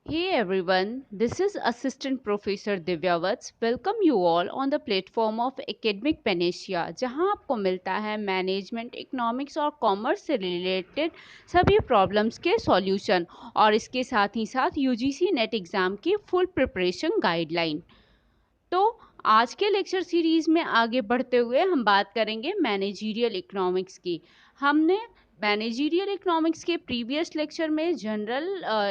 Hey everyone, this is Assistant Professor Divya Vats. Welcome you all on the platform of Academic Panacea, जहां आपको मिलता है management, economics और commerce से related सभी प्रॉब्लम्स के सॉल्यूशन और इसके साथ ही साथ यूजीसी नेट एग्ज़ाम की फुल प्रिपरेशन गाइडलाइन। तो आज के लेक्चर सीरीज में आगे बढ़ते हुए हम बात करेंगे मैनेजरियल इकोनॉमिक्स की। हमने मैनेजरियल इकोनॉमिक्स के प्रीवियस लेक्चर में जनरल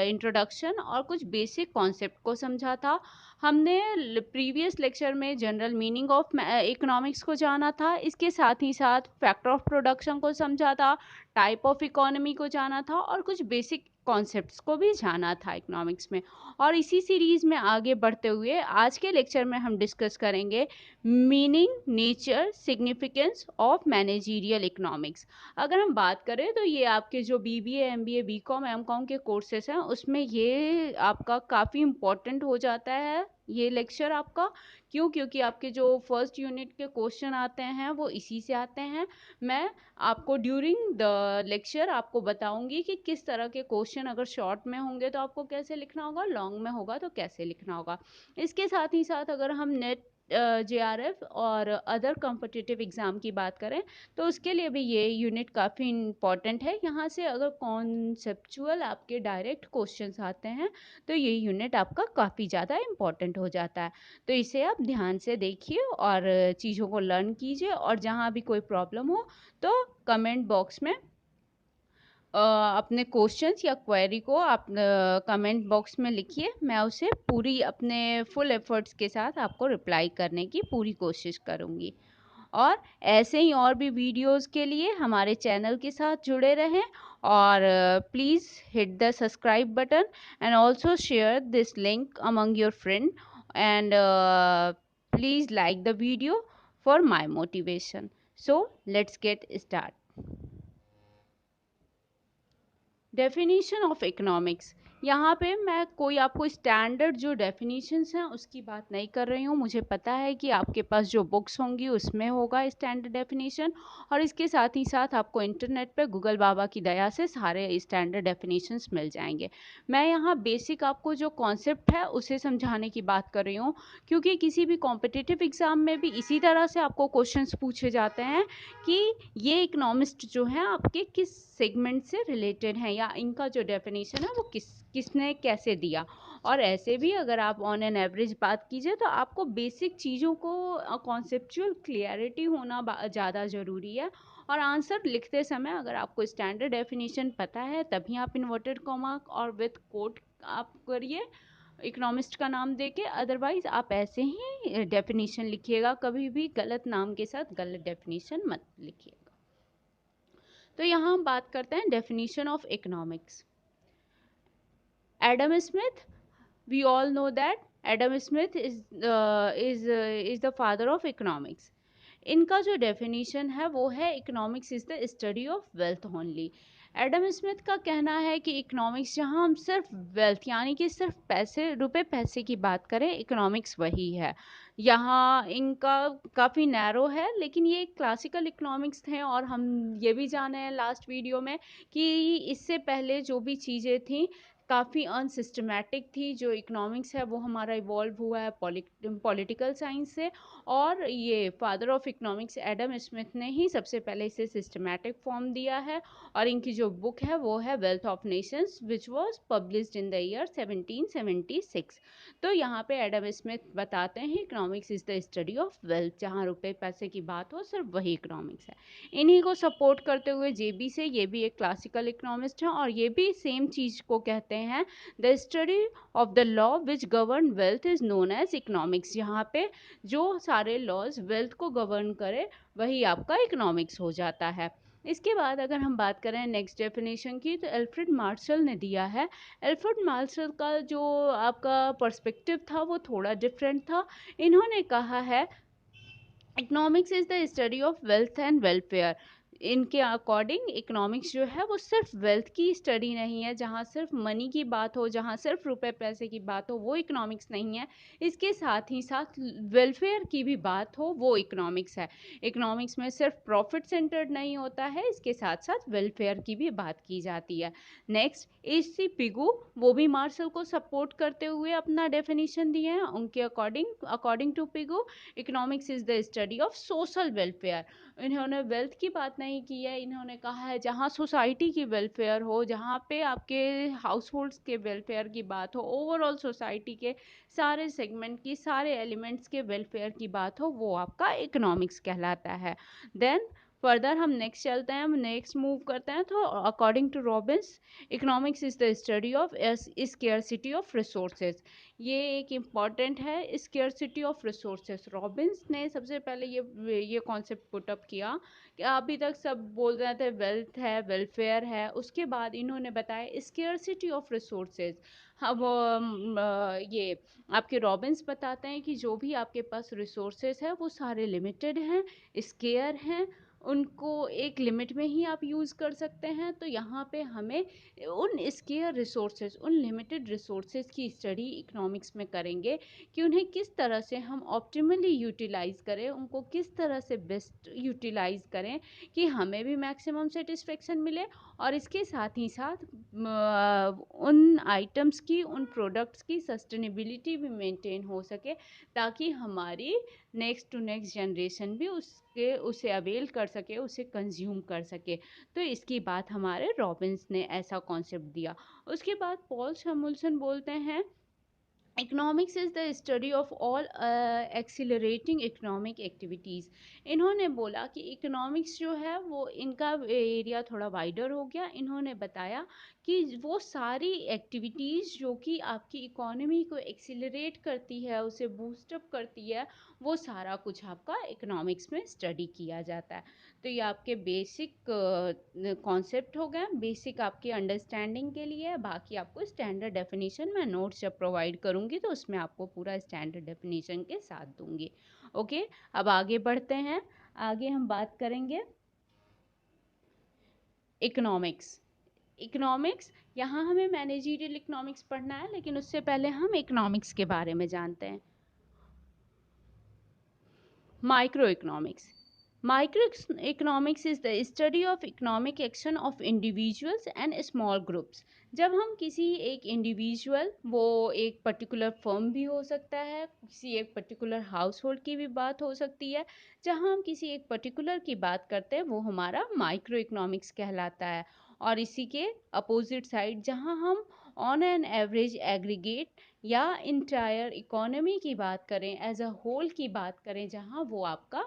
इंट्रोडक्शन और कुछ बेसिक कॉन्सेप्ट को समझा था। हमने प्रीवियस लेक्चर में जनरल मीनिंग ऑफ इकोनॉमिक्स को जाना था, इसके साथ ही साथ फैक्टर ऑफ प्रोडक्शन को समझा था, टाइप ऑफ इकोनॉमी को जाना था और कुछ बेसिक कॉन्सेप्ट्स को भी जाना था इकोनॉमिक्स में। और इसी सीरीज में आगे बढ़ते हुए आज के लेक्चर में हम डिस्कस करेंगे meaning, nature, significance of managerial economics. अगर हम बात करें तो ये आपके जो बीबीए, एमबीए, बीकॉम, एमकॉम के कोर्सेस हैं उसमें ये आपका काफ़ी इम्पोर्टेंट हो जाता है ये लेक्चर आपका। क्यों? क्योंकि आपके जो फर्स्ट यूनिट के क्वेश्चन आते हैं वो इसी से आते हैं। मैं आपको ड्यूरिंग द लेक्चर आपको बताऊंगी कि किस तरह के क्वेश्चन अगर शॉर्ट में होंगे तो आपको कैसे लिखना होगा, लॉन्ग में होगा तो कैसे लिखना होगा। इसके साथ ही साथ अगर हम नेट जेआरएफ और अदर कॉम्पिटिटिव एग्ज़ाम की बात करें तो उसके लिए भी ये यूनिट काफ़ी इम्पॉर्टेंट है। यहाँ से अगर कॉन्सेप्चुअल आपके डायरेक्ट क्वेश्चंस आते हैं तो ये यूनिट आपका काफ़ी ज़्यादा इम्पॉर्टेंट हो जाता है। तो इसे आप ध्यान से देखिए और चीज़ों को लर्न कीजिए और जहाँ भी कोई प्रॉब्लम हो तो कमेंट बॉक्स में अपने क्वेश्चंस या क्वेरी को आप कमेंट बॉक्स में लिखिए। मैं उसे पूरी अपने फुल एफर्ट्स के साथ आपको रिप्लाई करने की पूरी कोशिश करूँगी। और ऐसे ही और भी वीडियोस के लिए हमारे चैनल के साथ जुड़े रहें और please hit the subscribe button and also share this link among your friend and please like the video for my motivation. So let's get start. Definition of economics. यहाँ पे मैं कोई आपको स्टैंडर्ड जो डेफिनीशंस हैं उसकी बात नहीं कर रही हूँ। मुझे पता है कि आपके पास जो बुक्स होंगी उसमें होगा स्टैंडर्ड डेफिनीशन और इसके साथ ही साथ आपको इंटरनेट पे गूगल बाबा की दया से सारे स्टैंडर्ड डेफिनीशंस मिल जाएंगे। मैं यहाँ बेसिक आपको जो कॉन्सेप्ट है उसे समझाने की बात कर रही हूँ, क्योंकि किसी भी कॉम्पिटिटिव एग्ज़ाम में भी इसी तरह से आपको क्वेश्चंस पूछे जाते हैं कि ये इकोनॉमिस्ट जो हैं आपके किस सेगमेंट से रिलेटेड हैं या इनका जो डेफिनेशन है वो किसने कैसे दिया। और ऐसे भी अगर आप ऑन एन एवरेज बात कीजिए तो आपको बेसिक चीज़ों को कॉन्सेप्चुअल क्लियरिटी होना ज़्यादा ज़रूरी है। और आंसर लिखते समय अगर आपको स्टैंडर्ड डेफिनेशन पता है तभी आप इन्वर्टेड कॉमा और विथ कोट आप करिए इकोनॉमिस्ट का नाम देके, अदरवाइज आप ऐसे ही डेफिनेशन लिखिएगा। कभी भी गलत नाम के साथ गलत डेफिनेशन मत लिखिएगा। तो यहाँ हम बात करते हैं definition of economics. Adam Smith, we all know that Adam Smith is the father of economics. इनका जो डेफिनेशन है वो है economics is the study of wealth only. Adam Smith का कहना है कि इकोनॉमिक्स जहाँ हम सिर्फ वेल्थ यानी कि सिर्फ पैसे, रुपए पैसे की बात करें, इकोनॉमिक्स वही है। यहाँ इनका काफ़ी नैरो है, लेकिन ये क्लासिकल इकोनॉमिक्स थे और हम ये भी जाने हैं लास्ट वीडियो में कि इससे पहले जो भी चीज़ें थी काफ़ी अनसिस्टमैटिक थी। जो इकोनॉमिक्स है वो हमारा इवॉल्व हुआ है पॉलिटिकल साइंस से, और ये father of economics Adam Smith ने ही सबसे पहले इसे सिस्टमैटिक फॉर्म दिया है। और इनकी जो बुक है वो है wealth of Nations which was published in the year 1776। तो यहाँ पे एडम स्मिथ बताते हैं economics is the study of wealth, जहाँ रुपए पैसे की बात हो सिर्फ वही इकोनॉमिक्स है। इन्हीं को सपोर्ट करते हुए जेबी से, ये भी एक क्लासिकल इकोनॉमिस्ट हैं और ये भी सेम चीज़ को कहते हैं, the study of the law which govern wealth is known as economics. यहाँ पे जो सारे लॉज वेल्थ को गवर्न करे वही आपका इकोनॉमिक्स हो जाता है। इसके बाद अगर हम बात करें नेक्स्ट डेफिनेशन की तो एल्फ्रेड मार्शल ने दिया है। एल्फ्रेड मार्शल का जो आपका पर्सपेक्टिव था वो थोड़ा डिफरेंट था। इन्होंने कहा है economics is the study of wealth and welfare. इनके अकॉर्डिंग इकोनॉमिक्स जो है वो सिर्फ वेल्थ की स्टडी नहीं है, जहाँ सिर्फ मनी की बात हो, जहाँ सिर्फ रुपए पैसे की बात हो, वो इकोनॉमिक्स नहीं है। इसके साथ ही साथ वेलफेयर की भी बात हो, वो इकोनॉमिक्स है। इकोनॉमिक्स में सिर्फ प्रॉफिट सेंटर्ड नहीं होता है, इसके साथ साथ वेलफेयर की भी बात की जाती है। नेक्स्ट, एच.सी. पिगू, वो भी मार्शल को सपोर्ट करते हुए अपना डेफिनेशन दिए हैं। उनके according to Pigou, economics is the study of social welfare. इन्होंने वेल्थ की बात नहीं की है, इन्होंने कहा है जहाँ सोसाइटी की वेलफेयर हो, जहाँ पे आपके हाउस होल्ड्स के वेलफेयर की बात हो, ओवरऑल सोसाइटी के सारे सेगमेंट की, सारे एलिमेंट्स के वेलफेयर की बात हो, वो आपका इकोनॉमिक्स कहलाता है। देन फर्दर हम नेक्स्ट चलते हैं, हम नेक्स्ट मूव करते हैं। तो according to Robbins, economics is the study of scarcity of resources. ये एक इम्पॉर्टेंट है, स्केर्सिटी ऑफ रिसोर्सेज। रॉबिन्स ने सबसे पहले ये कॉन्सेप्ट पुट अप किया कि अभी तक सब बोल रहे थे वेल्थ है, वेलफेयर है, उसके बाद इन्होंने बताया स्केर्सिटी ऑफ रिसोर्सेज। अब ये आपके रॉबिन्स बताते हैं कि जो भी आपके पास रिसोर्सेज है वो सारे लिमिटेड हैं, स्केयर हैं, उनको एक लिमिट में ही आप यूज़ कर सकते हैं। तो यहाँ पे हमें उन स्केयर रिसोर्सेज, उन लिमिटेड रिसोर्सेज की स्टडी इकोनॉमिक्स में करेंगे कि उन्हें किस तरह से हम ऑप्टिमली यूटिलाइज करें, उनको किस तरह से बेस्ट यूटिलाइज करें कि हमें भी मैक्सिमम सेटिस्फेक्शन मिले, और इसके साथ ही साथ उन आइटम्स की, उन प्रोडक्ट्स की सस्टेनेबिलिटी भी मेंटेन हो सके, ताकि हमारी नेक्स्ट टू नेक्स्ट जनरेशन भी उसे अवेल कर सके, उसे कंज्यूम कर सके। तो इसकी बात हमारे रॉबिन्स ने ऐसा कॉन्सेप्ट दिया। उसके बाद पॉल शमुल्सन बोलते हैं, economics is the study of all accelerating economic activities. इन्होंने बोला कि इकोनॉमिक्स जो है वो इनका एरिया थोड़ा वाइडर हो गया। इन्होंने बताया कि वो सारी एक्टिविटीज़ जो कि आपकी इकोनॉमी को एक्सिलरेट करती है, उसे बूस्टअप करती है, वो सारा कुछ आपका इकोनॉमिक्स में स्टडी किया जाता है। तो ये आपके बेसिक कॉन्सेप्ट हो गए, बेसिक आपकी अंडरस्टैंडिंग के लिए। बाकी आपको स्टैंडर्ड डेफिनेशन मैं नोट्स जब प्रोवाइड करूँगी तो उसमें आपको पूरा स्टैंडर्ड डेफिनेशन के साथ दूंगी। ओके, अब आगे बढ़ते हैं। आगे हम बात करेंगे इकोनॉमिक्स। इकोनॉमिक्स, यहाँ हमें मैनेजरियल इकोनॉमिक्स पढ़ना है, लेकिन उससे पहले हम इकोनॉमिक्स के बारे में जानते हैं। Microeconomics. Microeconomics is the study of economic action of individuals and small groups. जब हम किसी एक इंडिविजुअल, वो एक पर्टिकुलर फर्म भी हो सकता है, किसी एक पर्टिकुलर हाउस होल्ड की भी बात हो सकती है, जहाँ हम किसी एक पर्टिकुलर की बात करते हैं, वो हमारा माइक्रो इकोनॉमिक्स कहलाता है। और इसी के अपोजिट साइड, जहाँ हम ऑन एन एवरेज एग्रीगेट या इंटायर इकोनॉमी की बात करें, एज अ होल की बात करें, जहाँ वो आपका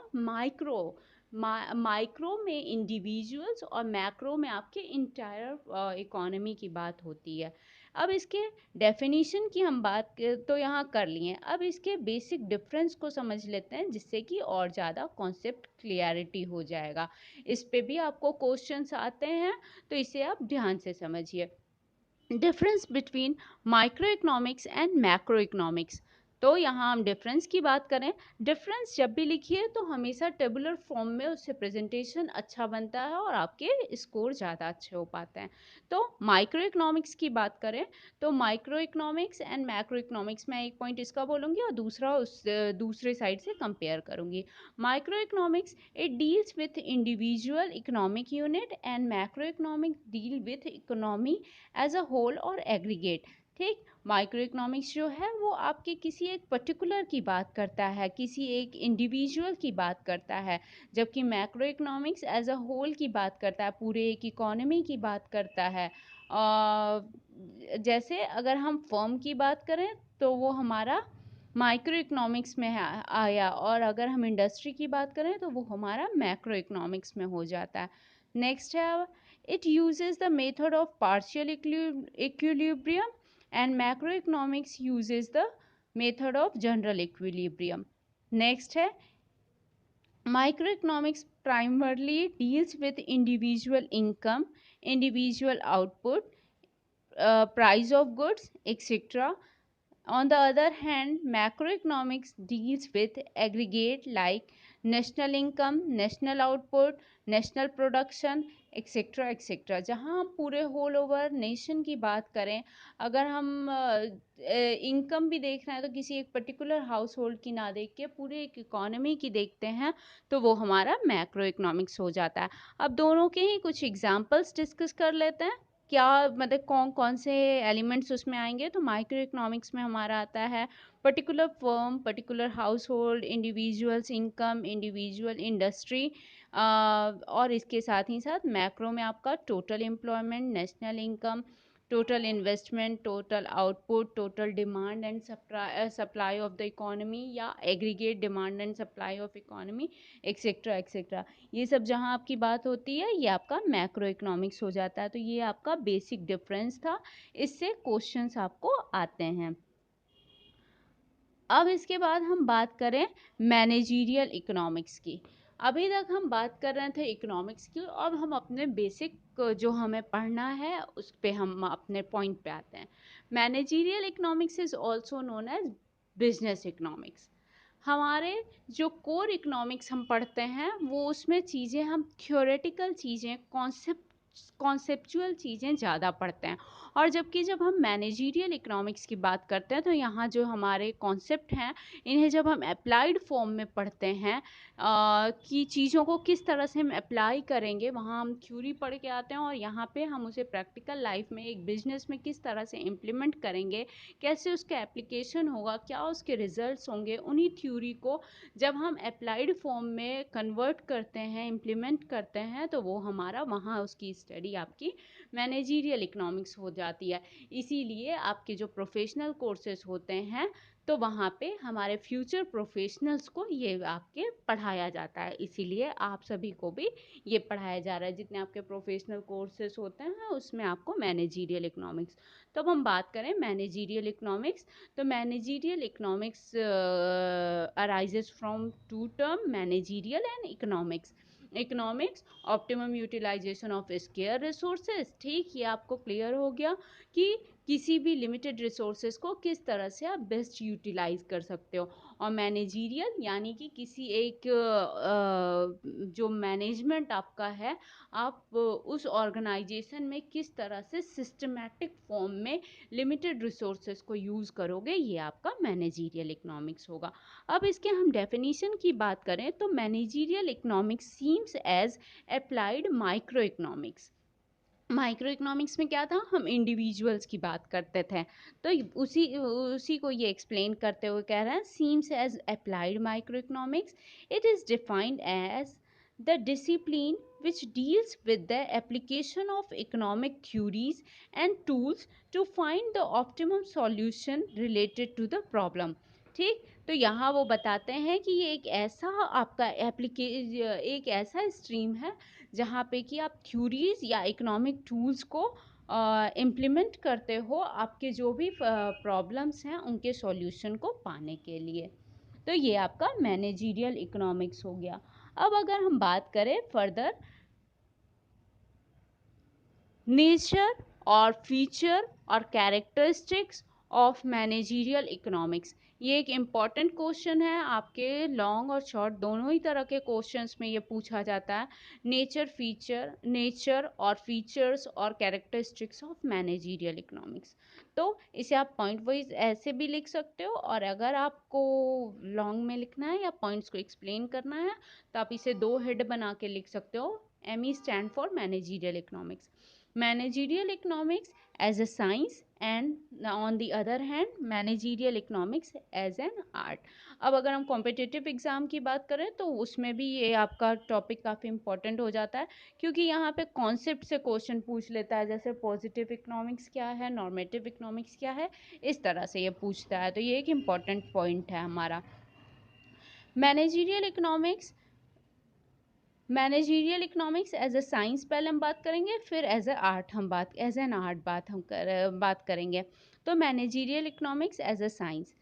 माइक्रो में इंडिविजुअल्स और मैक्रो में आपके इंटायर इकोनॉमी की बात होती है। अब इसके डेफिनेशन की हम बात तो यहाँ कर लिए। अब इसके बेसिक डिफरेंस को समझ लेते हैं, जिससे कि और ज़्यादा कॉन्सेप्ट क्लियरिटी हो जाएगा। इस पे भी आपको क्वेश्चंस आते हैं, तो इसे आप ध्यान से समझिए। Difference between micro economics and macro economics. तो यहाँ हम डिफरेंस की बात करें, डिफरेंस जब भी लिखिए तो हमेशा टेबुलर फॉर्म में उससे प्रेजेंटेशन अच्छा बनता है और आपके स्कोर ज़्यादा अच्छे हो पाते हैं। तो माइक्रो इकोनॉमिक्स की बात करें, तो micro economics and macro economics, मैं एक पॉइंट इसका बोलूँगी और दूसरा उस दूसरे साइड से कंपेयर करूँगी। Micro economics, it deals with individual economic unit, and macroeconomic deal with economy as a whole और एग्रीगेट। ठीक, माइक्रो इकोनॉमिक्स जो है वो आपके किसी एक पर्टिकुलर की बात करता है, किसी एक इंडिविजुअल की बात करता है, जबकि macroeconomics as a whole की बात करता है, पूरे एक इकोनॉमी की बात करता है। जैसे अगर हम फर्म की बात करें तो वो हमारा माइक्रो इकोनॉमिक्स में आया, और अगर हम इंडस्ट्री की बात करें तो वो हमारा मैक्रो इकोनॉमिक्स में हो जाता है। नेक्स्ट है, it uses the method of partial equilibrium, and macroeconomics uses the method of general equilibrium. Next है, microeconomics primarily deals with individual income, individual output, price of goods, etc. On the other hand, macroeconomics deals with aggregate like national income, national output, national production, etcetera etcetera. जहाँ हम पूरे whole over nation की बात करें, अगर हम income भी देख रहे हैं तो किसी एक पर्टिकुलर हाउस होल्ड की ना देख के पूरे एक इकोनॉमी की देखते हैं, तो वो हमारा मैक्रो इकोनॉमिक्स हो जाता है। अब दोनों के ही कुछ एग्जाम्पल्स डिस्कस कर लेते हैं, क्या मतलब कौन कौन से एलिमेंट्स उसमें आएंगे। तो माइक्रो इकोनॉमिक्स में हमारा आता है particular firm, particular household, individuals income, individual industry, और इसके साथ ही साथ मैक्रो में आपका total employment, national income, total investment, total output, total demand and supply of the economy, या aggregate demand and supply of economy, etcetera etcetera. ये सब जहाँ आपकी बात होती है ये आपका मैक्रो इकोनॉमिक्स हो जाता है। तो ये आपका बेसिक डिफरेंस था, इससे क्वेश्चंस आपको आते हैं। अब इसके बाद हम बात करें मैनेजीरियल इकोनॉमिक्स की। अभी तक हम बात कर रहे थे इकोनॉमिक्स की, अब हम अपने बेसिक जो हमें पढ़ना है उस पे हम अपने पॉइंट पे आते हैं। Managerial economics is also known as business economics. हमारे जो कोर इकोनॉमिक्स हम पढ़ते हैं वो उसमें चीज़ें हम थ्योरेटिकल चीज़ें, कॉन्सेप्चुअल चीज़ें ज़्यादा पढ़ते हैं। और जबकि जब हम मैनेजीरियल इकोनॉमिक्स की बात करते हैं तो यहाँ जो हमारे कॉन्सेप्ट हैं इन्हें जब हम अप्लाइड फॉर्म में पढ़ते हैं कि चीज़ों को किस तरह से हम अप्लाई करेंगे, वहाँ हम थ्योरी पढ़ के आते हैं और यहाँ पे हम उसे प्रैक्टिकल लाइफ में एक बिजनेस में किस तरह से इम्प्लीमेंट करेंगे, कैसे उसका एप्लीकेशन होगा, क्या उसके रिजल्ट्स होंगे, उन्हीं थ्योरी को जब हम अप्लाइड फॉर्म में कन्वर्ट करते हैं, इम्प्लीमेंट करते हैं, तो वो हमारा वहाँ उसकी स्टडी आपकी मैनेजीरियल इकोनॉमिक्स हो जाती है। इसीलिए आपके जो प्रोफेशनल कोर्सेज होते हैं तो वहाँ पे हमारे फ्यूचर प्रोफेशनल्स को ये आपके पढ़ाया जाता है, इसीलिए आप सभी को भी ये पढ़ाया जा रहा है। जितने आपके प्रोफेशनल कोर्सेज होते हैं उसमें आपको मैनेजीरियल इकोनॉमिक्स। तो अब हम बात करें मैनेजीरियल इकोनॉमिक्स, तो managerial economics arises from two term, managerial and economics. Economics, optimum utilisation of scarce resources. ठीक, ये आपको क्लियर हो गया कि किसी भी लिमिटेड रिसोर्सेज को किस तरह से आप बेस्ट यूटिलाइज कर सकते हो। और मैनेजीरियल यानी कि किसी एक जो मैनेजमेंट आपका है, आप उस ऑर्गेनाइजेशन में किस तरह से सिस्टमैटिक फॉर्म में लिमिटेड रिसोर्सेज को यूज़ करोगे, ये आपका मैनेजीरियल इकोनॉमिक्स होगा। अब इसके हम डेफिनेशन की बात करें तो managerial economics seems as applied microeconomics. Microeconomics में क्या था, हम इंडिविजुअल्स की बात करते थे, तो उसी उसी को ये एक्सप्लेन करते हुए कह रहे हैं seems as applied microeconomics. It is defined as the discipline which deals with the application of economic theories and tools to find the optimum solution related to the problem। ठीक, तो यहाँ वो बताते हैं कि ये एक ऐसा आपका एक ऐसा स्ट्रीम है जहाँ पे कि आप थ्योरीज या इकोनॉमिक टूल्स को इम्प्लीमेंट करते हो आपके जो भी प्रॉब्लम्स हैं उनके सॉल्यूशन को पाने के लिए। तो ये आपका मैनेजीरियल इकोनॉमिक्स हो गया। अब अगर हम बात करें फर्दर नेचर और फीचर और कैरेक्टरिस्टिक्स ऑफ मैनेजीरियल इकोनॉमिक्स, ये एक इम्पॉर्टेंट क्वेश्चन है, आपके लॉन्ग और शॉर्ट दोनों ही तरह के क्वेश्चंस में ये पूछा जाता है। नेचर और फीचर्स और कैरेक्टरिस्टिक्स ऑफ मैनेजीरियल इकोनॉमिक्स। तो इसे आप पॉइंट वाइज ऐसे भी लिख सकते हो, और अगर आपको लॉन्ग में लिखना है या पॉइंट्स को एक्सप्लेन करना है तो आप इसे दो हेड बना के लिख सकते हो। ME stand for managerial economics. Managerial economics as a science and on the other hand managerial economics as an art। अब अगर हम कॉम्पिटिटिव एग्ज़ाम की बात करें तो उसमें भी ये आपका टॉपिक काफ़ी इंपॉर्टेंट हो जाता है, क्योंकि यहाँ पे कॉन्सेप्ट से क्वेश्चन पूछ लेता है, जैसे पॉजिटिव इकोनॉमिक्स क्या है, नॉर्मेटिव इकोनॉमिक्स क्या है, इस तरह से ये पूछता है। तो ये एक इम्पॉर्टेंट पॉइंट है हमारा। Managerial economics as a science पहले हम बात करेंगे, फिर एज अ आर्ट हम बात करेंगे। तो managerial economics as a science,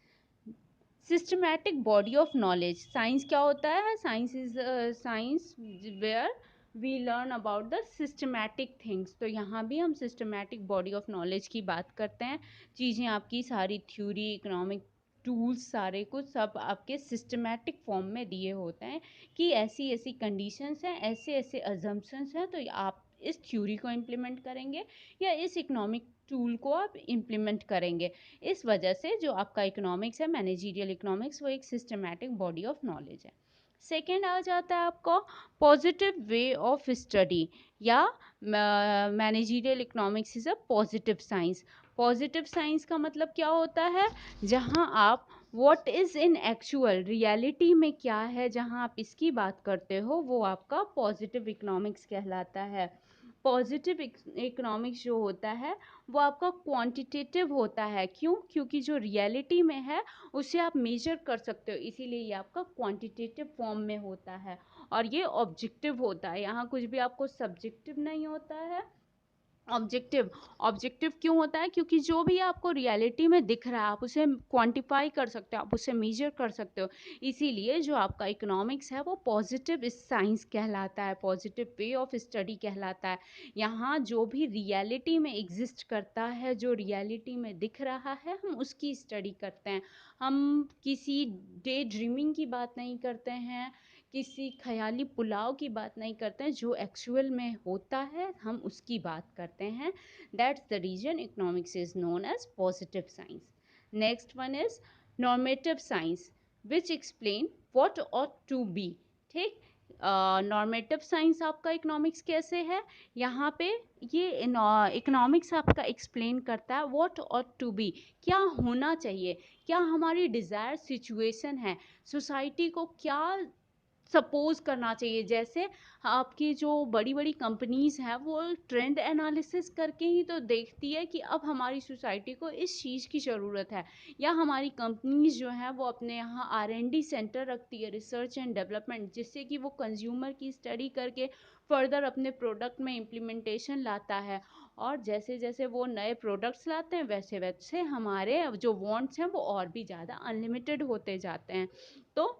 systematic body of knowledge. Science क्या होता है, science is science where we learn about the systematic things. तो यहाँ भी हम सिस्टमैटिक बॉडी ऑफ नॉलेज की बात करते हैं। चीज़ें आपकी सारी थ्योरी, इकोनॉमिक टूल्स सारे कुछ सब आपके सिस्टमैटिक फॉर्म में दिए होते हैं कि ऐसी ऐसी कंडीशंस हैं, ऐसे ऐसे अजम्पशंस हैं, तो आप इस थ्योरी को इम्प्लीमेंट करेंगे या इस इकोनॉमिक टूल को आप इम्प्लीमेंट करेंगे। इस वजह से जो आपका इकोनॉमिक्स है, मैनेजरियल इकोनॉमिक्स, वो एक सिस्टमैटिक बॉडी ऑफ नॉलेज है। सेकेंड आ जाता है आपका पॉजिटिव वे ऑफ स्टडी या managerial economics is a positive science. Positive science का मतलब क्या होता है, जहाँ आप what is in actual reality में क्या है, जहाँ आप इसकी बात करते हो, वो आपका पॉजिटिव इकोनॉमिक्स कहलाता है। पॉजिटिव इकोनॉमिक्स जो होता है वो आपका क्वांटिटेटिव होता है। क्यों? क्योंकि जो रियलिटी में है उसे आप मेजर कर सकते हो, इसीलिए ये आपका क्वांटिटेटिव फॉर्म में होता है। और ये ऑब्जेक्टिव होता है, यहाँ कुछ भी आपको सब्जेक्टिव नहीं होता है। ऑब्जेक्टिव ऑब्जेक्टिव क्यों होता है? क्योंकि जो भी आपको रियलिटी में दिख रहा है आप उसे क्वांटिफाई कर सकते हो, आप उसे मेजर कर सकते हो। इसीलिए जो आपका इकोनॉमिक्स है वो पॉजिटिव साइंस कहलाता है, पॉजिटिव वे ऑफ स्टडी कहलाता है। यहाँ जो भी रियलिटी में एग्जिस्ट करता है, जो रियलिटी में दिख रहा है, हम उसकी स्टडी करते हैं। हम किसी डे ड्रीमिंग की बात नहीं करते हैं, किसी ख़याली पुलाव की बात नहीं करते हैं, जो एक्चुअल में होता है हम उसकी बात करते हैं। That's the reason economics is known as positive science. Next one is normative science which explain what ought to be. ठीक, नॉर्मेटिव साइंस आपका इकोनॉमिक्स कैसे है, यहाँ पे ये इकोनॉमिक्स आपका एक्सप्लेन करता है व्हाट ऑट टू बी, क्या होना चाहिए, क्या हमारी डिज़ायर सिचुएशन है, सोसाइटी को क्या सपोज करना चाहिए। जैसे आपकी जो बड़ी बड़ी कंपनीज हैं वो ट्रेंड एनालिसिस करके ही तो देखती है कि अब हमारी सोसाइटी को इस चीज़ की ज़रूरत है, या हमारी कंपनीज जो हैं वो अपने यहाँ R&D सेंटर रखती है, रिसर्च एंड डेवलपमेंट, जिससे कि वो कंज्यूमर की स्टडी करके फर्दर अपने प्रोडक्ट में इम्प्लीमेंटेशन लाता है। और जैसे जैसे वो नए प्रोडक्ट्स लाते हैं वैसे वैसे हमारे जो वांट्स हैं वो और भी ज़्यादा अनलिमिटेड होते जाते हैं। तो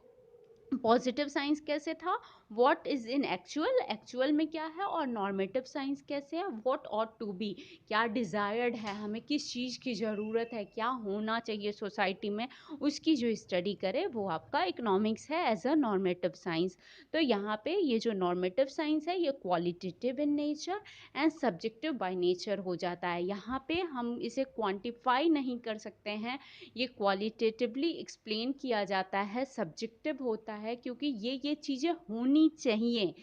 पॉजिटिव साइंस कैसे था, what is in actual, actual में क्या है, और नॉर्मेटिव साइंस कैसे है, व्हाट ऑट टू बी, क्या डिज़ायर्ड है, हमें किस चीज़ की ज़रूरत है, क्या होना चाहिए सोसाइटी में, उसकी जो स्टडी करे वो आपका इकोनॉमिक्स है एज अ नॉर्मेटिव साइंस। तो यहाँ पे ये जो नॉर्मेटिव साइंस है ये qualitative in nature and subjective by nature हो जाता है। यहाँ पे हम इसे क्वांटिफाई नहीं कर सकते हैं, ये क्वालिटेटिवली एक्सप्लेन किया जाता है, सब्जेक्टिव होता है, क्योंकि ये चीज़ें होनी चाहिए।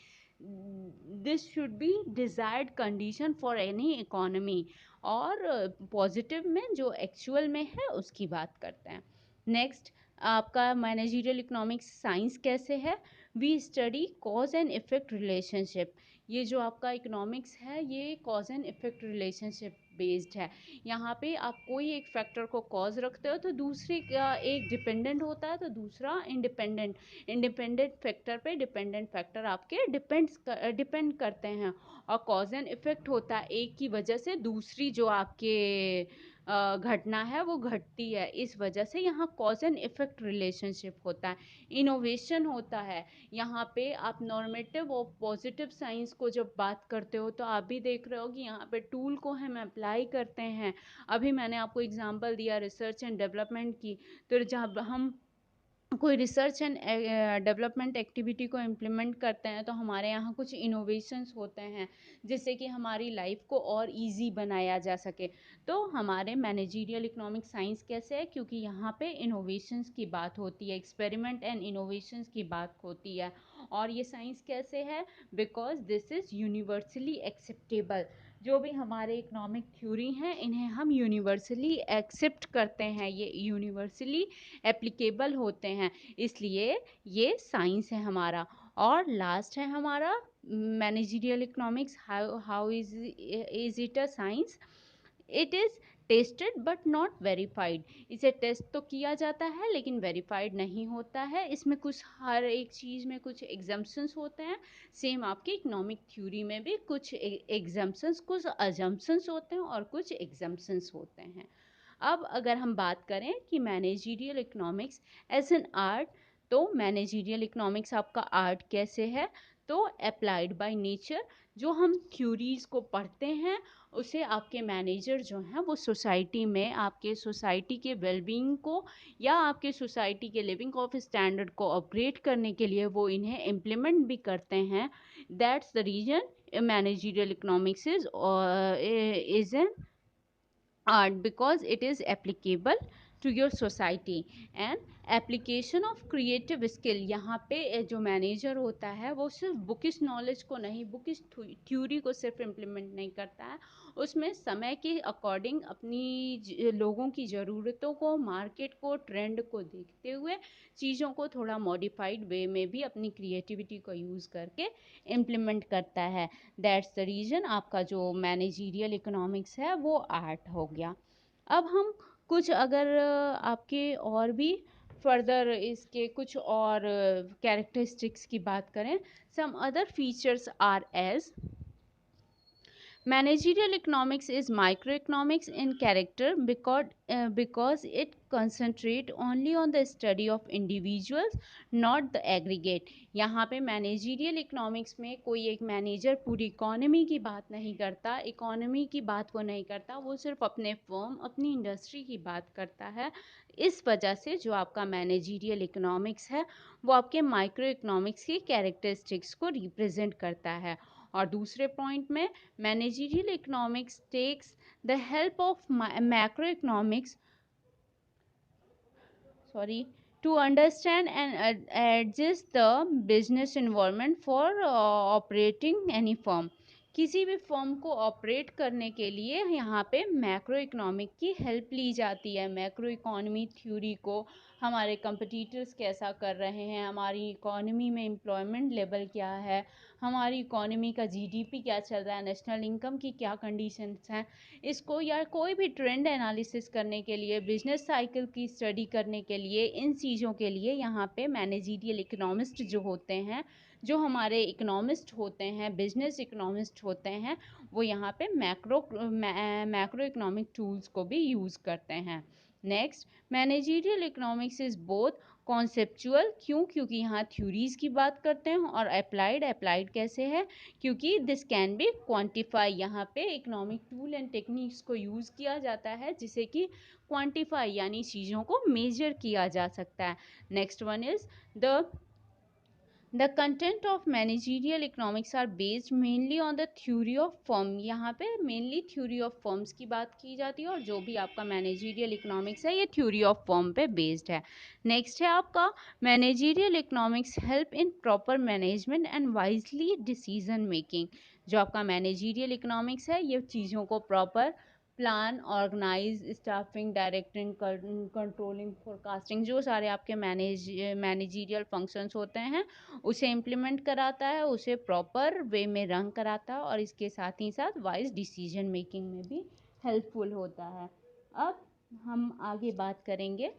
This should be desired condition for any economy. और पॉजिटिव में जो एक्चुअल में है उसकी बात करते हैं। नेक्स्ट आपका मैनेजरियल इकोनॉमिक्स साइंस कैसे है, we study cause and effect relationship. ये जो आपका इकोनॉमिक्स है ये cause and effect relationship based है। यहाँ पे आप कोई एक फैक्टर को कॉज रखते हो तो दूसरे का एक डिपेंडेंट होता है तो दूसरा इंडिपेंडेंट, इंडिपेंडेंट फैक्टर पे डिपेंडेंट फैक्टर आपके डिपेंड करते हैं। और कॉज एंड इफेक्ट होता है एक की वजह से दूसरी जो आपके घटना है वो घटती है, इस वजह से यहाँ कॉज एंड इफेक्ट रिलेशनशिप होता है। इनोवेशन होता है, यहाँ पे आप नॉर्मेटिव और पॉजिटिव साइंस को जब बात करते हो तो आप भी देख रहे हो कि यहाँ पे टूल को हम अप्लाई करते हैं। अभी मैंने आपको एग्जांपल दिया रिसर्च एंड डेवलपमेंट की, तो जब हम कोई रिसर्च एंड डेवलपमेंट एक्टिविटी को इम्प्लीमेंट करते हैं तो हमारे यहाँ कुछ इनोवेशंस होते हैं जिससे कि हमारी लाइफ को और इजी बनाया जा सके। तो हमारे मैनेजरियल इकोनॉमिक साइंस कैसे है, क्योंकि यहाँ पे इनोवेशंस की बात होती है, एक्सपेरिमेंट एंड इनोवेशंस की बात होती है। और ये साइंस कैसे है, because this is universally acceptable. जो भी हमारे इकोनॉमिक थ्योरी हैं इन्हें हम यूनिवर्सली एक्सेप्ट करते हैं, ये यूनिवर्सली एप्लीकेबल होते हैं, इसलिए ये साइंस है हमारा। और लास्ट है हमारा managerial economics, how is it a science, it is tested but not verified. इसे टेस्ट तो किया जाता है लेकिन वेरीफाइड नहीं होता है, इसमें कुछ हर एक चीज़ में कुछ एग्जम्पशंस होते हैं। सेम आपके इकोनॉमिक थ्योरी में भी कुछ एग्जम्पशंस, कुछ अजम्पशंस होते हैं और कुछ एग्जम्पशंस होते हैं। अब अगर हम बात करें कि managerial economics as an art, तो मैनेजरियल इकोनॉमिक्स आपका आर्ट कैसे है, तो तो अप्लाइड बाय नेचर, जो हम थ्योरीज को पढ़ते हैं उसे आपके मैनेजर जो हैं वो सोसाइटी में आपके सोसाइटी के वेलबींग को या आपके सोसाइटी के लिविंग ऑफ स्टैंडर्ड को अपग्रेड करने के लिए वो इन्हें इम्प्लीमेंट भी करते हैं. That's the reason managerial economics is an art because it is applicable to your society. And application of creative skill, यहाँ पे जो मैनेजर होता है वो सिर्फ बुकिश नॉलेज को नहीं, बुकिश थ्योरी को सिर्फ इम्प्लीमेंट नहीं करता है, उसमें समय के अकॉर्डिंग अपनी लोगों की ज़रूरतों को, मार्केट को, ट्रेंड को देखते हुए चीज़ों को थोड़ा मॉडिफाइड वे में भी अपनी क्रिएटिविटी को यूज़ करके इम्प्लीमेंट करता है. दैट्स द रीज़न आपका जो मैनेजरियल इकोनॉमिक्स है वो आर्ट हो गया. अब हम कुछ अगर आपके और भी फर्दर इसके कुछ और कैरेक्टरिस्टिक्स की बात करें, some other features are as managerial economics is microeconomics in character because it concentrate only on the study of individuals, not the aggregate. यहाँ पे मैनेजरियल इकोनॉमिक्स में कोई एक मैनेजर पूरी इकोनॉमी की बात नहीं करता, इकोनॉमी की बात को नहीं करता, वो सिर्फ अपने फर्म, अपनी इंडस्ट्री की बात करता है. इस वजह से जो आपका मैनेजरियल इकोनॉमिक्स है वो आपके माइक्रो इकोनॉमिक्स की कैरेक्टरिस्टिक्स को रिप्रेजेंट करता है. और दूसरे पॉइंट में managerial economics takes the help of macroeconomics to understand and adjust the business environment for operating any firm. किसी भी फर्म को ऑपरेट करने के लिए यहाँ पे मैक्रो इकोनॉमिक की हेल्प ली जाती है. मैक्रो इकोनॉमी थ्योरी को हमारे कंपटीटर्स कैसा कर रहे हैं, हमारी इकोनॉमी में एम्प्लॉयमेंट लेवल क्या है, हमारी इकोनॉमी का जीडीपी क्या चल रहा है, नेशनल इनकम की क्या कंडीशंस हैं, इसको या कोई भी ट्रेंड एनालिसिस करने के लिए, बिजनेस साइकिल की स्टडी करने के लिए, इन चीज़ों के लिए यहाँ पे मैनेजरियल इकोनॉमिस्ट जो होते हैं, जो हमारे इकोनॉमिस्ट होते हैं, बिजनेस इकोनॉमिस्ट होते हैं, वो यहाँ पे मैक्रो इकोनॉमिक टूल्स को भी यूज़ करते हैं. Next, managerial economics is both conceptual, क्योंकि यहाँ थ्योरीज की बात करते हैं, और अप्लाइड कैसे है, क्योंकि दिस कैन बी क्वांटिफाई. यहाँ पे इकोनॉमिक टूल एंड टेक्निक्स को यूज़ किया जाता है जिसे कि क्वांटिफाई यानी चीज़ों को मेजर किया जा सकता है. Next one is The content of managerial economics are based mainly on the theory of firm. यहाँ पे mainly theory of firms की बात की जाती है, और जो भी आपका managerial economics है ये theory of firm पे based है. Next है आपका managerial economics help in proper management and wisely decision making. जो आपका managerial economics है ये चीज़ों को proper plan, organise, staffing, directing, controlling, forecasting, जो सारे आपके मैनेजरियल फंक्शंस होते हैं उसे इम्प्लीमेंट कराता है, उसे प्रॉपर वे में रन कराता है, और इसके साथ ही साथ वाइज डिसीजन मेकिंग में भी हेल्पफुल होता है. अब हम आगे बात करेंगे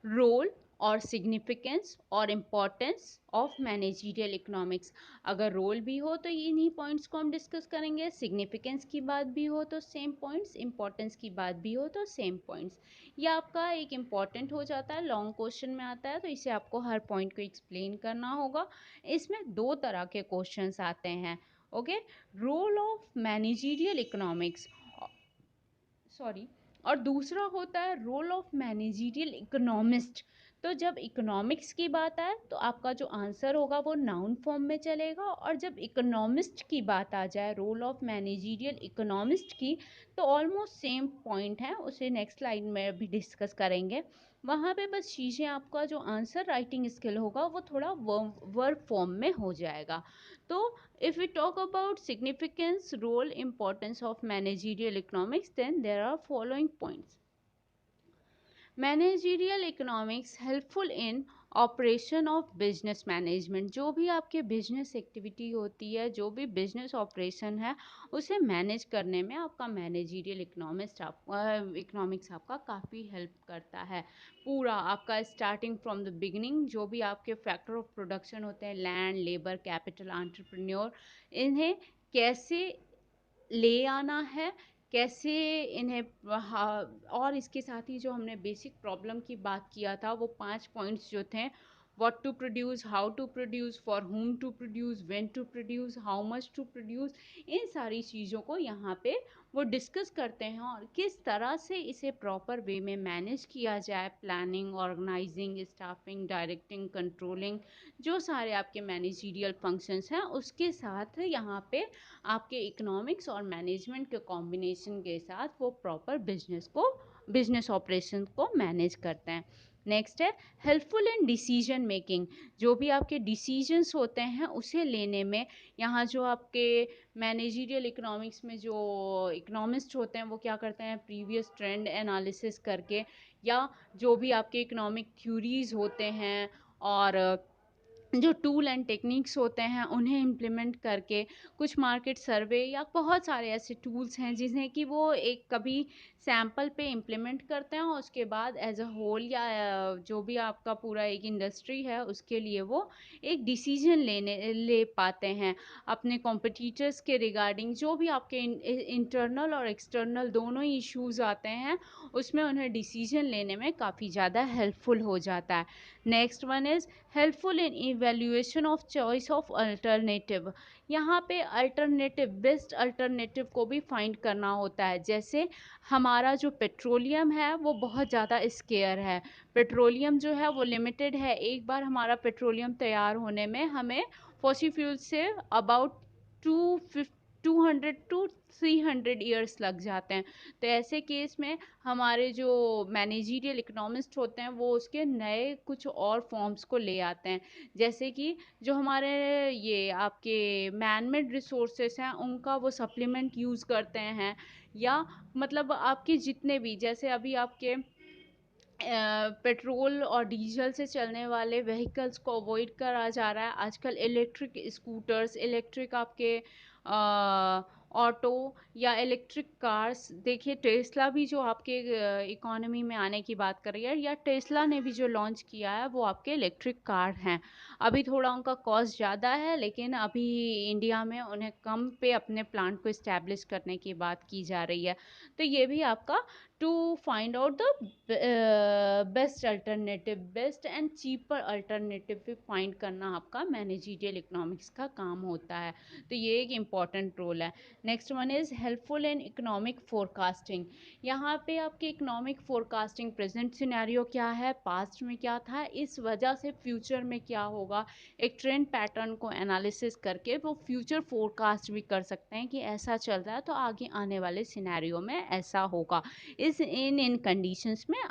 रोल और सिग्निफिकेंस और इम्पॉर्टेंस ऑफ मैनेजरियल इकोनॉमिक्स. अगर रोल भी हो तो इन्हीं पॉइंट्स को हम डिस्कस करेंगे, सिग्निफिकेंस की बात भी हो तो सेम पॉइंट्स, इम्पॉर्टेंस की बात भी हो तो सेम पॉइंट्स. ये आपका एक इम्पॉर्टेंट हो जाता है, लॉन्ग क्वेश्चन में आता है, तो इसे आपको हर पॉइंट को एक्सप्लेन करना होगा. इसमें दो तरह के क्वेश्चंस आते हैं. Okay, role of managerial economics और दूसरा होता है रोल ऑफ मैनेजरियल इकोनॉमिस्ट. तो जब इकोनॉमिक्स की बात आए तो आपका जो आंसर होगा वो नाउन फॉर्म में चलेगा, और जब इकोनॉमिस्ट की बात आ जाए, रोल ऑफ मैनेजरियल इकोनॉमिस्ट की, तो ऑलमोस्ट सेम पॉइंट है, उसे नेक्स्ट स्लाइड में भी डिस्कस करेंगे. वहाँ पे बस चीज़ें आपका जो आंसर राइटिंग स्किल होगा वो थोड़ा वर्ब फॉर्म में हो जाएगा. तो if we talk about significance, role, importance of managerial economics, then there are following points. Managerial economics helpful in operation of business management. जो भी आपके बिजनेस एक्टिविटी होती है, जो भी बिजनेस ऑपरेशन है, उसे मैनेज करने में आपका मैनेजरियल इकोनॉमिक्स आपका काफ़ी हेल्प करता है. पूरा आपका स्टार्टिंग फ्रॉम द बिगिनिंग, जो भी आपके फैक्टर ऑफ प्रोडक्शन होते हैं, लैंड, लेबर, कैपिटल, एंटरप्रेन्योर, इन्हें कैसे ले आना है, कैसे इन्हें और इसके साथ ही जो हमने बेसिक प्रॉब्लम की बात किया था, वो 5 पॉइंट्स जो थे what to produce, how to produce, for whom to produce, when to produce, how much to produce, इन सारी चीज़ों को यहाँ पे वो डिस्कस करते हैं और किस तरह से इसे प्रॉपर वे में मैनेज किया जाए, planning, organising, staffing, directing, controlling, जो सारे आपके मैनेजरियल फंक्शंस हैं उसके साथ यहाँ पे आपके इकोनॉमिक्स और मैनेजमेंट के कॉम्बिनेशन के साथ वो प्रॉपर बिजनेस ऑपरेशन को मैनेज करते हैं। नेक्स्ट है हेल्पफुल इन डिसीजन मेकिंग। जो भी आपके डिसीजंस होते हैं उसे लेने में यहाँ जो आपके मैनेजरियल इकोनॉमिक्स में जो इकोनॉमिस्ट होते हैं वो क्या करते हैं, प्रीवियस ट्रेंड एनालिसिस करके या जो भी आपके इकोनॉमिक थ्योरीज होते हैं और जो टूल एंड टेक्निक्स होते हैं उन्हें इम्प्लीमेंट करके कुछ मार्केट सर्वे या बहुत सारे ऐसे टूल्स हैं जिन्हें कि वो एक कभी सैम्पल पे इम्प्लीमेंट करते हैं और उसके बाद एज अ होल या जो भी आपका पूरा एक इंडस्ट्री है उसके लिए वो एक डिसीजन ले पाते हैं अपने कॉम्पिटिटर्स के रिगार्डिंग। जो भी आपके इंटरनल और एक्सटर्नल दोनों ही इश्यूज आते हैं उसमें उन्हें डिसीजन लेने में काफ़ी ज़्यादा हेल्पफुल हो जाता है। Next one is helpful in evaluation of choice of alternative. यहाँ पे अल्टरनेटिव, बेस्ट अल्टरनेटिव को भी फाइंड करना होता है। जैसे हमारा जो पेट्रोलियम है वो बहुत ज़्यादा स्केयर है, पेट्रोलियम जो है वो लिमिटेड है, एक बार हमारा पेट्रोलियम तैयार होने में हमें fossil fuel say about 200 to 300 years लग जाते हैं। तो ऐसे केस में हमारे जो मैनेजरियल इकोनॉमिस्ट होते हैं वो उसके नए कुछ और फॉर्म्स को ले आते हैं। जैसे कि जो हमारे ये आपके मैनमेड रिसोर्सेस हैं उनका वो सप्लीमेंट यूज़ करते हैं, या मतलब आपके जितने भी, जैसे अभी आपके पेट्रोल और डीजल से चलने वाले व्हीकल्स को अवॉइड करा जा रहा है। आजकल इलेक्ट्रिक स्कूटर्स, इलेक्ट्रिक आपके ऑटो या इलेक्ट्रिक कार्स, देखिए टेस्ला भी जो आपके इकोनॉमी में आने की बात कर रही है, या टेस्ला ने भी जो लॉन्च किया है वो आपके इलेक्ट्रिक कार हैं। अभी थोड़ा उनका कॉस्ट ज़्यादा है लेकिन अभी इंडिया में उन्हें कम पे अपने प्लांट को इस्टेब्लिश करने की बात की जा रही है। तो ये भी आपका to find out the best alternative, best and cheaper alternative भी फाइंड करना आपका मैनेजरियल इकोनॉमिक्स का काम होता है। तो ये एक इम्पॉर्टेंट रोल है। Next one is helpful in economic forecasting. यहाँ पे आपकी इकोनॉमिक फोरकास्टिंग, प्रेजेंट सिनेरियो क्या है, पास्ट में क्या था, इस वजह से फ्यूचर में क्या होगा, एक ट्रेंड पैटर्न को एनालिसिस करके वो फ्यूचर फोरकास्ट भी कर सकते हैं कि ऐसा चल रहा है तो आगे आने वाले सिनेरियो में ऐसा होगा, इस इन कंडीशंस में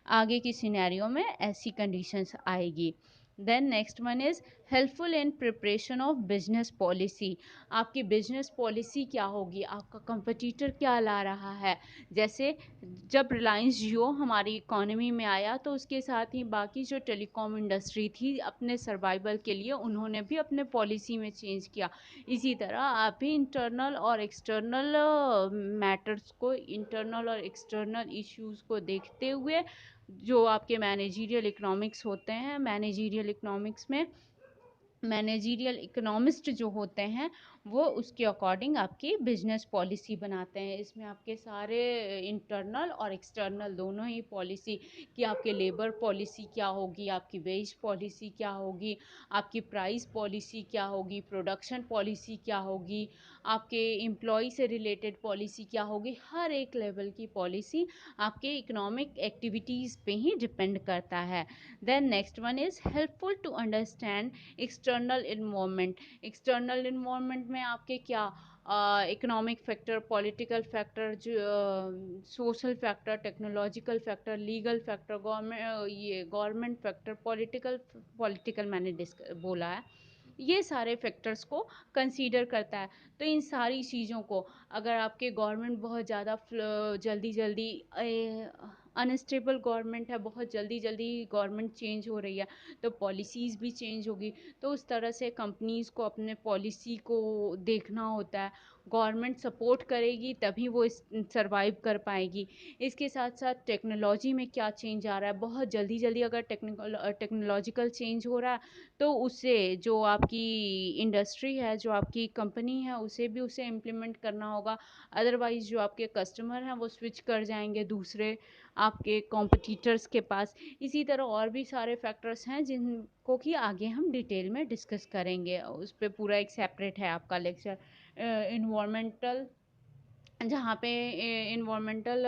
आगे की सिनेरियो में ऐसी कंडीशंस आएगी। Then next one is helpful in preparation of business policy. आपकी बिजनेस पॉलिसी क्या होगी, आपका कंपटीटर क्या ला रहा है। जैसे जब रिलायंस जियो हमारी इकोनॉमी में आया तो उसके साथ ही बाकी जो टेलीकॉम इंडस्ट्री थी अपने सर्वाइवल के लिए उन्होंने भी अपने पॉलिसी में चेंज किया। इसी तरह आप भी इंटरनल और एक्सटर्नल मैटर्स को, इंटरनल और एक्सटर्नल इश्यूज़ को देखते हुए जो आपके मैनेजरियल इकोनॉमिक्स होते हैं, मैनेजरियल इकोनॉमिक्स में मैनेजरियल इकोनॉमिस्ट जो होते हैं वो उसके अकॉर्डिंग आपकी बिजनेस पॉलिसी बनाते हैं। इसमें आपके सारे इंटरनल और एक्सटर्नल दोनों ही पॉलिसी, कि आपके लेबर पॉलिसी क्या होगी, आपकी वेज पॉलिसी क्या होगी, आपकी प्राइस पॉलिसी क्या होगी, प्रोडक्शन पॉलिसी क्या होगी, आपके एम्प्लॉय से रिलेटेड पॉलिसी क्या होगी, हर एक लेवल की पॉलिसी आपके इकोनॉमिक एक्टिविटीज़ पे ही डिपेंड करता है। Then next one is helpful to understand external environment. External environment में आपके क्या इकोनॉमिक फैक्टर, पॉलिटिकल फैक्टर, जो social factor, technological factor, legal factor, government factor, political मैंने बोला है, ये सारे फैक्टर्स को कंसीडर करता है। तो इन सारी चीज़ों को, अगर आपके गवर्नमेंट बहुत ज़्यादा जल्दी जल्दी अनस्टेबल गवर्नमेंट है, बहुत जल्दी जल्दी गवर्नमेंट चेंज हो रही है तो पॉलिसीज़ भी चेंज होगी। तो उस तरह से कंपनीज़ को अपने पॉलिसी को देखना होता है। गवर्नमेंट सपोर्ट करेगी तभी वो सर्वाइव कर पाएगी। इसके साथ साथ टेक्नोलॉजी में क्या चेंज आ रहा है, बहुत जल्दी जल्दी अगर टेक्नोलॉजिकल चेंज हो रहा है तो उससे जो आपकी इंडस्ट्री है, जो आपकी कंपनी है, उसे इम्प्लीमेंट करना होगा। अदरवाइज़ जो आपके कस्टमर हैं वो स्विच कर जाएंगे दूसरे आपके कॉम्पिटिटर्स के पास। इसी तरह और भी सारे फैक्टर्स हैं जिनको कि आगे हम डिटेल में डिस्कस करेंगे, उस पर पूरा एक सेपरेट है आपका लेक्चर। इन्वामेंटल, जहाँ पे इन्वामेंटल,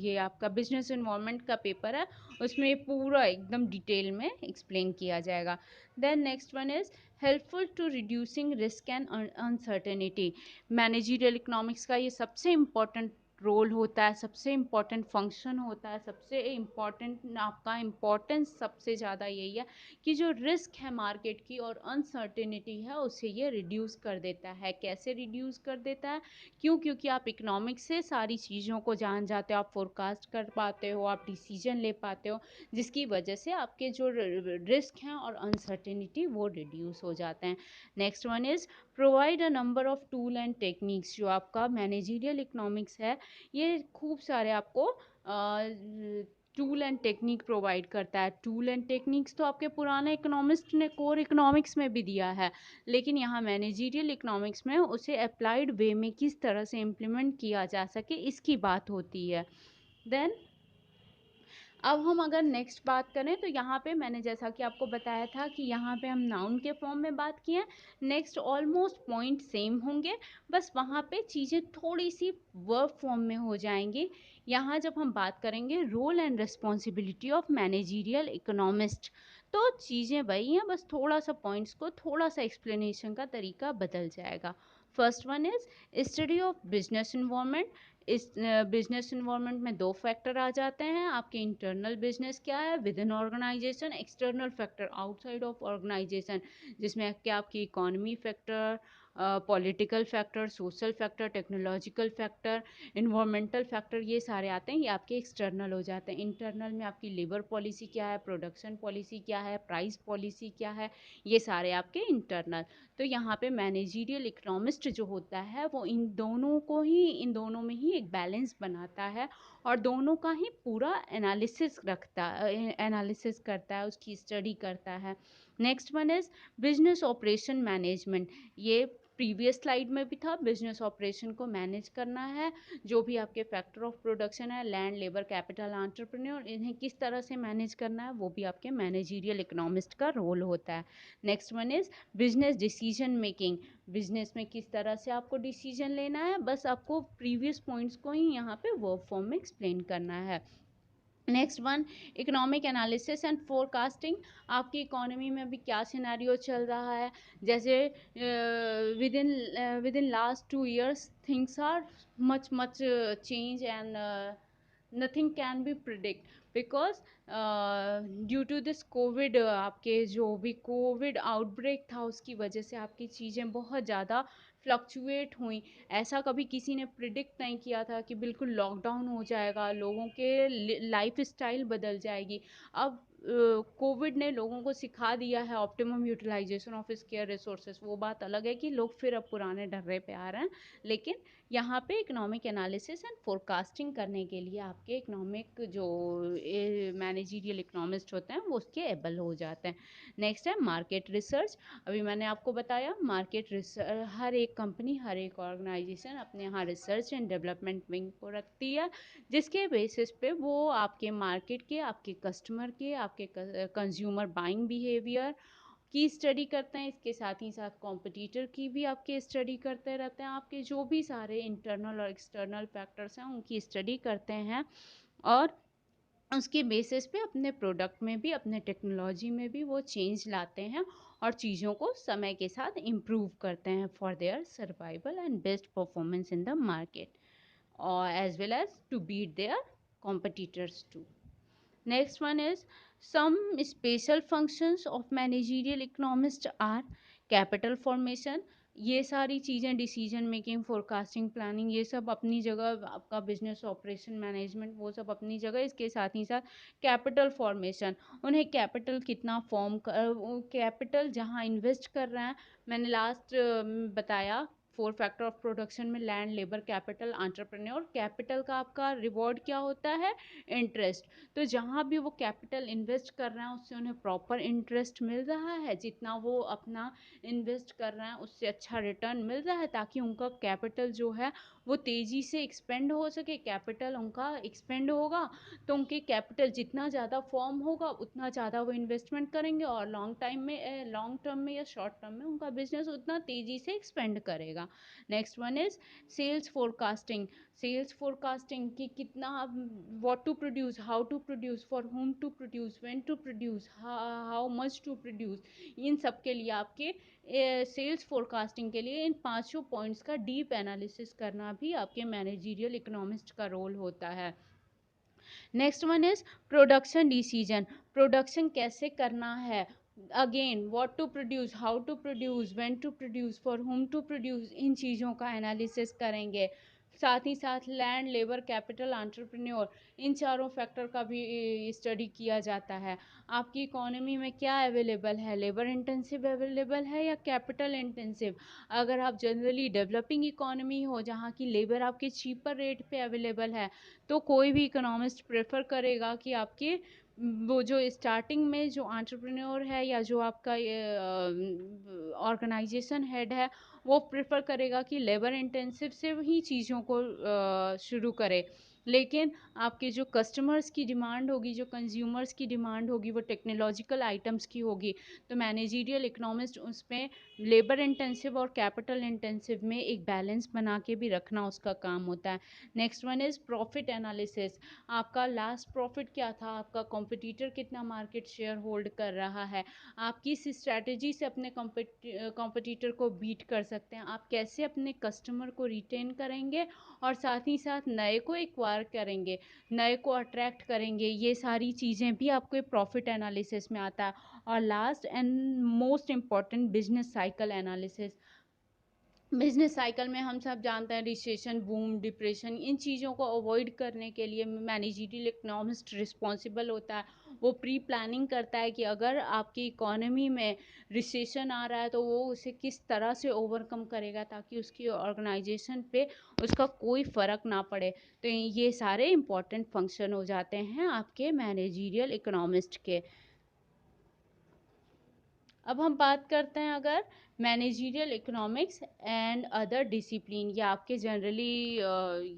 ये आपका बिजनेस इन्वायरमेंट का पेपर है, उसमें ये पूरा एकदम डिटेल में एक्सप्लेन किया जाएगा। Then next one is helpful to reducing risk and uncertainty. Managerial economics का ये सबसे इम्पोर्टेंट रोल होता है, सबसे इम्पोर्टेंट फंक्शन होता है, सबसे इम्पोर्टेंट आपका इम्पोर्टेंस सबसे ज़्यादा यही है कि जो रिस्क है मार्केट की और अनसर्टेनिटी है उसे ये रिड्यूस कर देता है। कैसे रिड्यूस कर देता है? क्यों? क्योंकि आप इकोनॉमिक्स से सारी चीज़ों को जान जाते हो, आप फोरकास्ट कर पाते हो, आप डिसीजन ले पाते हो, जिसकी वजह से आपके जो रिस्क हैं और अनसर्टेनिटी वो रिड्यूस हो जाते हैं। Next one is provide a number of tool and techniques. जो आपका मैनेजरियल इकोनॉमिक्स है ये खूब सारे आपको टूल एंड टेक्निक प्रोवाइड करता है। टूल एंड टेक्निक्स तो आपके पुराने इकोनॉमिस्ट ने कोर इकोनॉमिक्स में भी दिया है, लेकिन यहाँ मैनेजरियल इकोनॉमिक्स में उसे अप्लाइड वे में किस तरह से इम्प्लीमेंट किया जा सके इसकी बात होती है। देन अब हम अगर नेक्स्ट बात करें तो यहाँ पे मैंने जैसा कि आपको बताया था कि यहाँ पे हम नाउन के फॉर्म में बात किए हैं। नेक्स्ट ऑलमोस्ट पॉइंट सेम होंगे, बस वहाँ पे चीज़ें थोड़ी सी वर्ब फॉर्म में हो जाएंगी। यहाँ जब हम बात करेंगे role and responsibility of managerial economist, तो चीज़ें वही हैं, बस थोड़ा सा पॉइंट्स को थोड़ा सा एक्सप्लेनेशन का तरीका बदल जाएगा। First one is study of business environment. इस बिजनेस इन्वायरमेंट में दो फैक्टर आ जाते हैं आपके। इंटरनल बिजनेस क्या है within organisation, external factor outside of organisation, जिसमें क्या आपकी economy factor, political factor, social factor, technological factor, environmental factor, ये सारे आते हैं, ये आपके एक्सटर्नल हो जाते हैं। इंटरनल में आपकी लेबर पॉलिसी क्या है, प्रोडक्शन पॉलिसी क्या है, प्राइस पॉलिसी क्या है, ये सारे आपके इंटरनल। तो यहाँ पे मैनेजरियल इकोनॉमिस्ट जो होता है वो इन दोनों में ही एक बैलेंस बनाता है और दोनों का ही पूरा एनालिसिस करता है, उसकी स्टडी करता है। Next one is business operation management. ये प्रीवियस स्लाइड में भी था, बिजनेस ऑपरेशन को मैनेज करना है। जो भी आपके फैक्टर ऑफ प्रोडक्शन है, लैंड, लेबर, कैपिटल, एंटरप्रेन्योर, इन्हें किस तरह से मैनेज करना है वो भी आपके मैनेजरियल इकोनॉमिस्ट का रोल होता है। Next one is business decision making. Business में किस तरह से आपको डिसीजन लेना है, बस आपको प्रीवियस पॉइंट्स को ही यहाँ पे वर्ब फॉर्म में एक्सप्लेन करना है। Next one economic analysis and forecasting. आपकी इकोनॉमी में अभी क्या सिनेरियो चल रहा है, जैसे within last 2 years things are much much change and nothing can be predict because due to this COVID, आपके जो भी कोविड आउटब्रेक था उसकी वजह से आपकी चीज़ें बहुत ज़्यादा फ्लक्चुएट हुई। ऐसा कभी किसी ने प्रिडिक्ट नहीं किया था कि बिल्कुल लॉकडाउन हो जाएगा, लोगों के लाइफ स्टाइल बदल जाएगी। अब कोविड ने लोगों को सिखा दिया है optimum utilisation of scarce resources. वो बात अलग है कि लोग फिर अब पुराने ढर्रे पे आ रहे हैं, लेकिन यहाँ पे इकोनॉमिक एनालिसिस एंड फोरकास्टिंग करने के लिए आपके इकोनॉमिक जो मैनेजरियल इकोनॉमिस्ट होते हैं वो उसके एबल हो जाते हैं। नेक्स्ट है मार्केट रिसर्च। अभी मैंने आपको बताया मार्केट रिसर्च, हर एक कंपनी, हर एक ऑर्गेनाइजेशन अपने यहाँ रिसर्च एंड डेवलपमेंट विंग को रखती है, जिसके बेसिस पे वो आपके मार्केट के, आपके कस्टमर के, आपके कंज्यूमर बाइंग बिहेवियर की स्टडी करते हैं। इसके साथ ही साथ कॉम्पिटिटर की भी आपके स्टडी करते रहते हैं, आपके जो भी सारे इंटरनल और एक्सटर्नल फैक्टर्स हैं उनकी स्टडी करते हैं, और उसके बेसिस पे अपने प्रोडक्ट में भी, अपने टेक्नोलॉजी में भी वो चेंज लाते हैं और चीज़ों को समय के साथ इम्प्रूव करते हैं for their survival and best performance in the market, और as well as to beat their competitors too. Next one is some special functions of managerial economist are capital formation। ये सारी चीज़ें डिसीजन मेकिंग, फोरकास्टिंग, प्लानिंग, ये सब अपनी जगह, आपका business operation management वो सब अपनी जगह। इसके साथ ही साथ कैपिटल फॉर्मेशन, उन्हें कैपिटल कितना फॉर्म कर, कैपिटल जहाँ इन्वेस्ट कर रहे हैं, मैंने लास्ट बताया फोर फैक्टर ऑफ प्रोडक्शन में land, labour, capital, entrepreneur. Capital का आपका रिवॉर्ड क्या होता है? इंटरेस्ट। तो जहाँ भी वो कैपिटल इन्वेस्ट कर रहे हैं उससे उन्हें प्रॉपर इंटरेस्ट मिल रहा है, जितना वो अपना इन्वेस्ट कर रहे हैं उससे अच्छा रिटर्न मिल रहा है, ताकि उनका कैपिटल जो है वो तेज़ी से एक्सपेंड हो सके। कैपिटल उनका एक्सपेंड होगा तो उनके कैपिटल जितना ज़्यादा फॉर्म होगा उतना ज़्यादा वो इन्वेस्टमेंट करेंगे, और लॉन्ग टर्म में या शॉर्ट टर्म में उनका बिजनेस उतना तेज़ी से एक्सपेंड करेगा। Next one is sales forecasting. Sales forecasting कि कितना, what to produce, how to produce, for whom to produce, when to produce, how much to produce. इन सब के लिए आपके सेल्स फोरकास्टिंग के लिए इन पांचों पॉइंट्स का डीप एनालिसिस करना भी आपके मैनेजरियल इकोनॉमिस्ट का रोल होता है। Next one is production decision. Production कैसे करना है, again what to produce, how to produce, when to produce, for whom to produce, इन चीज़ों का एनालिसिस करेंगे। साथ ही साथ लैंड, लेबर, कैपिटल, एंटरप्रेन्योर, इन चारों फैक्टर का भी स्टडी किया जाता है। आपकी इकोनॉमी में क्या अवेलेबल है, लेबर इंटेंसिव अवेलेबल है या कैपिटल इंटेंसिव। अगर आप जनरली डेवलपिंग इकोनॉमी हो जहाँ की लेबर आपके चीपर रेट पे अवेलेबल है, तो कोई भी इकोनॉमिस्ट प्रेफर करेगा कि आपके वो जो स्टार्टिंग में जो एंटरप्रेन्योर है या जो आपका ऑर्गेनाइजेशन हेड है वो प्रेफर करेगा कि लेबर इंटेंसिव से ही चीज़ों को शुरू करे। लेकिन आपके जो कस्टमर्स की डिमांड होगी, जो कंज्यूमर्स की डिमांड होगी, वो टेक्नोलॉजिकल आइटम्स की होगी, तो मैनेजरियल इकोनॉमिस्ट उसमें लेबर इंटेंसिव और कैपिटल इंटेंसिव में एक बैलेंस बना के भी रखना उसका काम होता है। Next one is profit analysis. आपका लास्ट प्रॉफिट क्या था, आपका कॉम्पिटिटर कितना मार्केट शेयर होल्ड कर रहा है, आप किस स्ट्रैटेजी से अपने कॉम्पिटिटर को बीट कर सकते हैं, आप कैसे अपने कस्टमर को रिटेन करेंगे और साथ ही साथ नए को एक्वायर करेंगे, नए को अट्रैक्ट करेंगे। ये सारी चीज़ें भी आपको प्रॉफिट एनालिसिस में आता है। और last and most important, business cycle analysis. Business cycle में हम सब जानते हैं रिसेशन, बूम, डिप्रेशन, इन चीज़ों को अवॉइड करने के लिए मैनेजरियल इकोनॉमिस्ट रिस्पॉन्सिबल होता है। वो प्री प्लानिंग करता है कि अगर आपकी इकोनॉमी में रिसेशन आ रहा है तो वो उसे किस तरह से ओवरकम करेगा ताकि उसकी ऑर्गेनाइजेशन पे उसका कोई फ़र्क ना पड़े। तो ये सारे इंपॉर्टेंट फंक्शन हो जाते हैं आपके मैनेजरियल इकोनॉमिस्ट के। अब हम बात करते हैं अगर managerial economics and other discipline, ये आपके जनरली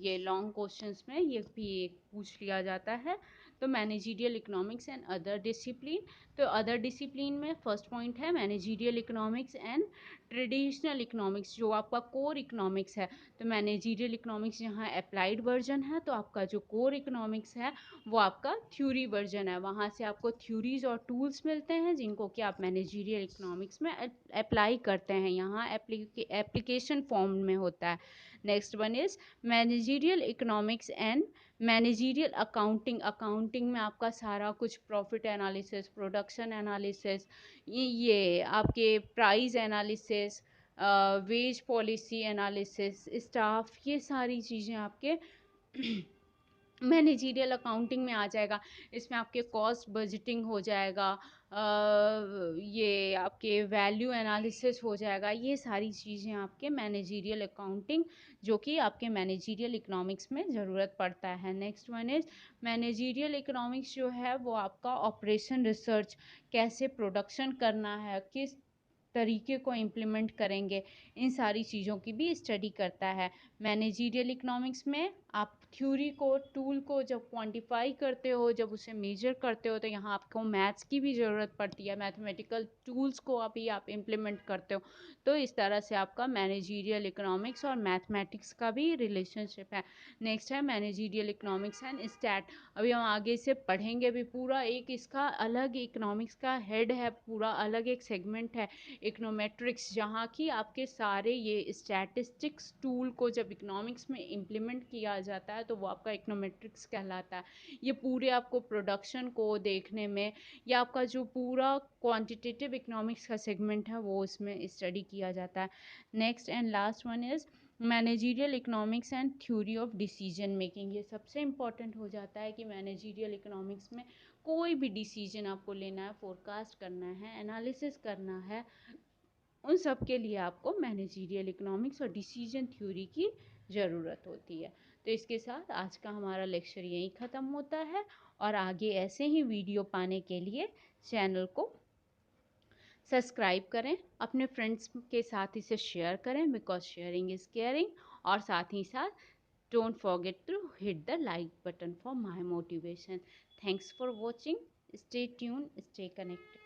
ये लॉन्ग क्वेश्चंस में ये भी पूछ लिया जाता है। तो managerial economics and other discipline, तो अदर डिसिप्लिन में फर्स्ट पॉइंट है managerial economics and traditional economics, जो आपका कोर इकोनॉमिक्स है। तो मैनेजरियल इकोनॉमिक्स यहाँ अप्लाइड वर्जन है, तो आपका जो कोर इकोनॉमिक्स है वो आपका थ्योरी वर्जन है। वहाँ से आपको थ्योरीज और टूल्स मिलते हैं जिनको कि आप मैनेजरियल इकोनॉमिक्स में अप्लाई करते हैं, यहाँ एप्लीकेशन फॉर्म में होता है। Next one is managerial economics and managerial accounting. Accounting में आपका सारा कुछ प्रॉफिट एनालिसिस, प्रोडक्शन एनालिसिस, ये आपके price analysis, wage policy analysis, staff, ये सारी चीज़ें आपके मैनेजरियल अकाउंटिंग में आ जाएगा। इसमें आपके कॉस्ट बजटिंग हो जाएगा, ये आपके वैल्यू एनालिसिस हो जाएगा, ये सारी चीज़ें आपके मैनेजरियल अकाउंटिंग जो कि आपके मैनेजरियल इकोनॉमिक्स में ज़रूरत पड़ता है। Next one is managerial economics जो है वो आपका ऑपरेशन रिसर्च, कैसे प्रोडक्शन करना है, किस तरीके को इम्प्लीमेंट करेंगे, इन सारी चीज़ों की भी स्टडी करता है। मैनेजरियल इकोनॉमिक्स में आप थ्योरी को, टूल को जब क्वांटिफाई करते हो, जब उसे मेजर करते हो, तो यहाँ आपको मैथ्स की भी ज़रूरत पड़ती है, मैथमेटिकल टूल्स को अभी आप इम्प्लीमेंट करते हो। तो इस तरह से आपका मैनेजरियल इकोनॉमिक्स और मैथमेटिक्स का भी रिलेशनशिप है। नेक्स्ट है मैनेजरियल इकोनॉमिक्स एंड स्टैट। अभी हम आगे से पढ़ेंगे भी, पूरा एक इसका अलग इकोनॉमिक्स का हेड है, पूरा अलग एक सेगमेंट है इकोनोमेट्रिक्स, जहाँ की आपके सारे ये स्टैटिस्टिक्स टूल को जब इकोनॉमिक्स में इम्प्लीमेंट किया जाता है तो वो आपका इकोनोमेट्रिक्स कहलाता है। ये पूरे आपको प्रोडक्शन को देखने में, या आपका जो पूरा क्वांटिटेटिव इकोनॉमिक्स का सेगमेंट है वो इसमें स्टडी किया जाता है। Next and last one is managerial economics and theory of decision making. ये सबसे इम्पॉर्टेंट हो जाता है कि मैनेजरियल इकोनॉमिक्स में कोई भी डिसीजन आपको लेना है, फोरकास्ट करना है, एनालिसिस करना है, उन सब के लिए आपको मैनेजरियल इकोनॉमिक्स और डिसीजन थ्योरी की ज़रूरत होती है। तो इसके साथ आज का हमारा लेक्चर यहीं ख़त्म होता है, और आगे ऐसे ही वीडियो पाने के लिए चैनल को सब्सक्राइब करें, अपने फ्रेंड्स के साथ इसे शेयर करें, बिकॉज शेयरिंग इज़ केयरिंग। और साथ ही साथ don't forget to hit the like button for my motivation. Thanks for watching, stay tune, stay connected.